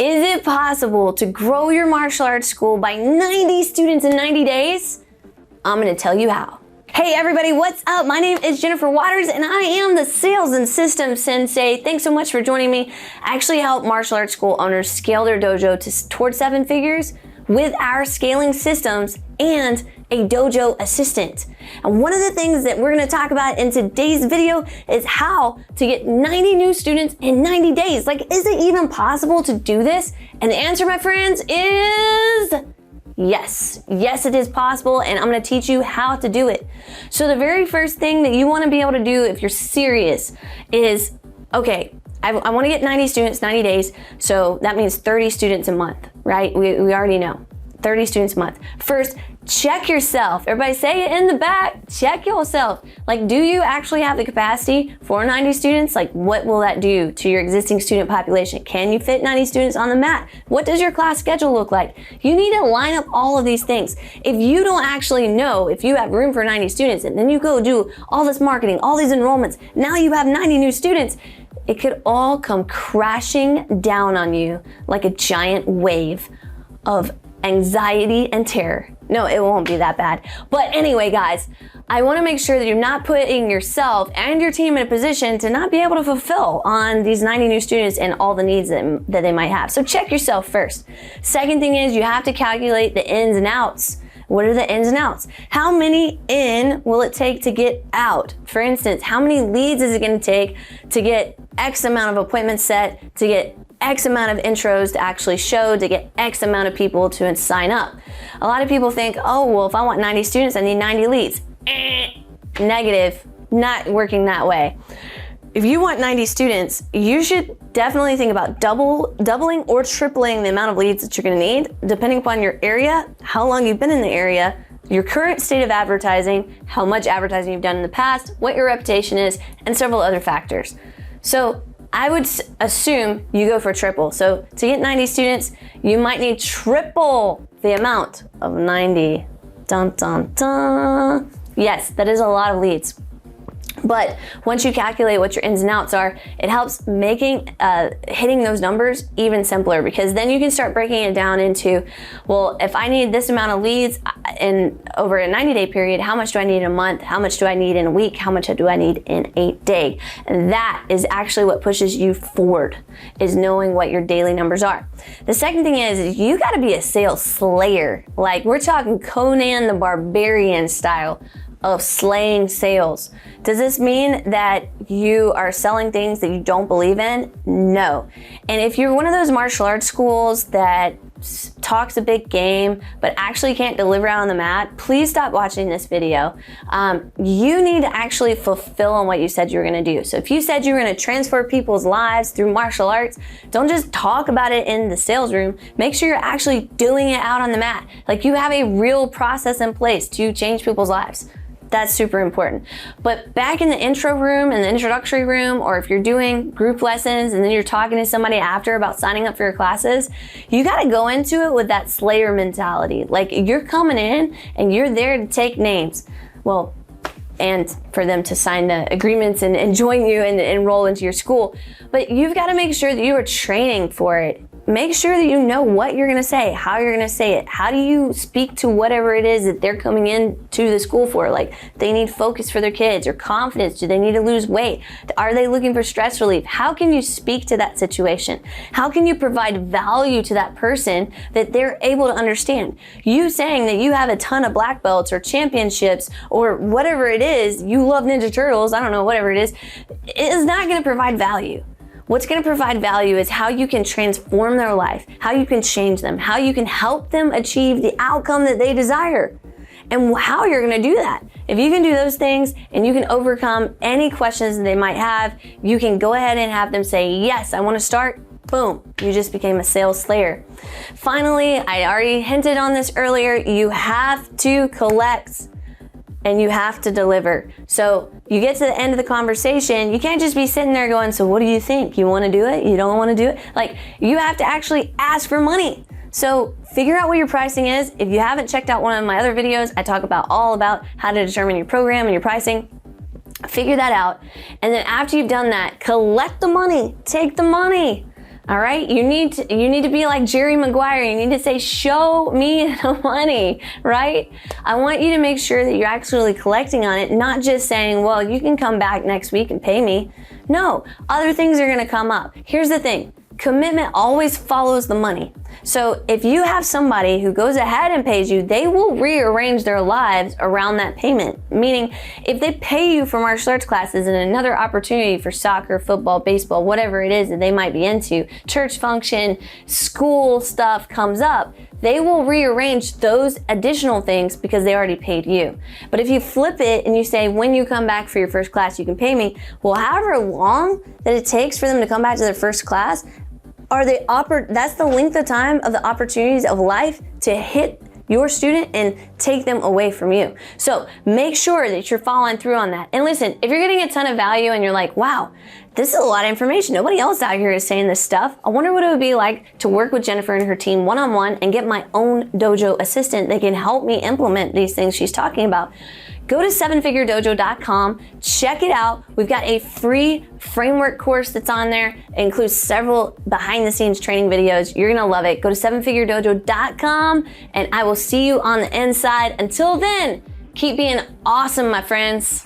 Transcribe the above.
Is it possible to grow your martial arts school by 90 students in 90 days? I'm gonna tell you how. Hey everybody, what's up? My name is Jennifer Waters and I am the Sales and Systems Sensei. Thanks so much for joining me. I actually help martial arts school owners scale their dojo towards 7 figures with our scaling systems and a dojo assistant. And one of the things that we're gonna talk about in today's video is how to get 90 new students in 90 days. Like, is it even possible to do this? And the answer, my friends, is yes. Yes, it is possible, and I'm gonna teach you how to do it. So the very first thing that you wanna be able to do if you're serious is, okay, I wanna get 90 students, 90 days, so that means 30 students a month, right? We already know, 30 students a month. First, check yourself. Everybody say it in the back, check yourself. Like, do you actually have the capacity for 90 students? Like, what will that do to your existing student population? Can you fit 90 students on the mat? What does your class schedule look like? You need to line up all of these things. If you don't actually know if you have room for 90 students and then you go do all this marketing, all these enrollments, now you have 90 new students, it could all come crashing down on you like a giant wave of anxiety and terror. No, it won't be that bad. But anyway, guys, I want to make sure that you're not putting yourself and your team in a position to not be able to fulfill on these 90 new students and all the needs that they might have. So check yourself first. Second thing is you have to calculate the ins and outs. What are the ins and outs? How many in will it take to get out? For instance, how many leads is it going to take to get X amount of appointments set, to get X amount of intros to actually show, to get X amount of people to sign up? A lot of people think, oh, well, if I want 90 students, I need 90 leads. Negative, not working that way. If you want 90 students, you should definitely think about doubling or tripling the amount of leads that you're gonna need, depending upon your area, how long you've been in the area, your current state of advertising, how much advertising you've done in the past, what your reputation is, and several other factors. So I would assume you go for triple. So to get 90 students, you might need triple the amount of 90. Dun, dun, dun. Yes, that is a lot of leads. But once you calculate what your ins and outs are, it helps making hitting those numbers even simpler, because then you can start breaking it down into, well, if I need this amount of leads in over a 90-day period, how much do I need in a month? How much do I need in a week? How much do I need in a day? And that is actually what pushes you forward, is knowing what your daily numbers are. The second thing is you got to be a sales slayer. Like, we're talking Conan the Barbarian style of slaying sales. Does this mean that you are selling things that you don't believe in? No. And if you're one of those martial arts schools that talks a big game but actually can't deliver out on the mat, please stop watching this video. You need to actually fulfill on what you said you were gonna do. So if you said you were gonna transform people's lives through martial arts, don't just talk about it in the sales room. Make sure you're actually doing it out on the mat. Like, you have a real process in place to change people's lives. That's super important. But back in the intro room and the introductory room, or if you're doing group lessons and then you're talking to somebody after about signing up for your classes, you gotta go into it with that slayer mentality. Like, you're coming in and you're there to take names. Well, and for them to sign the agreements and join you and enroll into your school. But you've gotta make sure that you are training for it. Make sure that you know what you're gonna say, how you're gonna say it. How do you speak to whatever it is that they're coming in to the school for? Like, they need focus for their kids or confidence. Do they need to lose weight? Are they looking for stress relief? How can you speak to that situation? How can you provide value to that person that they're able to understand? You saying that you have a ton of black belts or championships or whatever it is, you love Ninja Turtles, I don't know, whatever it is not gonna provide value. What's going to provide value is how you can transform their life, how you can change them, how you can help them achieve the outcome that they desire, and how you're going to do that. If you can do those things and you can overcome any questions that they might have, you can go ahead and have them say, yes, I want to start. Boom, you just became a sales slayer. Finally, I already hinted on this earlier, you have to collect and you have to deliver. So you get to the end of the conversation, you can't just be sitting there going, so what do you think? You wanna do it? You don't wanna do it? Like, you have to actually ask for money. So figure out what your pricing is. If you haven't checked out one of my other videos, I talk all about how to determine your program and your pricing. Figure that out. And then after you've done that, collect the money, take the money. All right, you need to be like Jerry Maguire. You need to say, show me the money, right? I want you to make sure that you're actually collecting on it, not just saying, well, you can come back next week and pay me. No, other things are gonna come up. Here's the thing, commitment always follows the money. So if you have somebody who goes ahead and pays you, they will rearrange their lives around that payment. Meaning, if they pay you for martial arts classes and another opportunity for soccer, football, baseball, whatever it is that they might be into, church function, school stuff comes up, they will rearrange those additional things because they already paid you. But if you flip it and you say, when you come back for your first class, you can pay me, well, however long that it takes for them to come back to their first class, that's the length of time of the opportunities of life to hit your student and take them away from you. So make sure that you're following through on that. And listen, if you're getting a ton of value and you're like, wow, this is a lot of information. Nobody else out here is saying this stuff. I wonder what it would be like to work with Jennifer and her team one-on-one and get my own dojo assistant that can help me implement these things she's talking about. Go to sevenfiguredojo.com, check it out. We've got a free framework course that's on there. It includes several behind the scenes training videos. You're gonna love it. Go to sevenfiguredojo.com and I will see you on the inside. Until then, keep being awesome, my friends.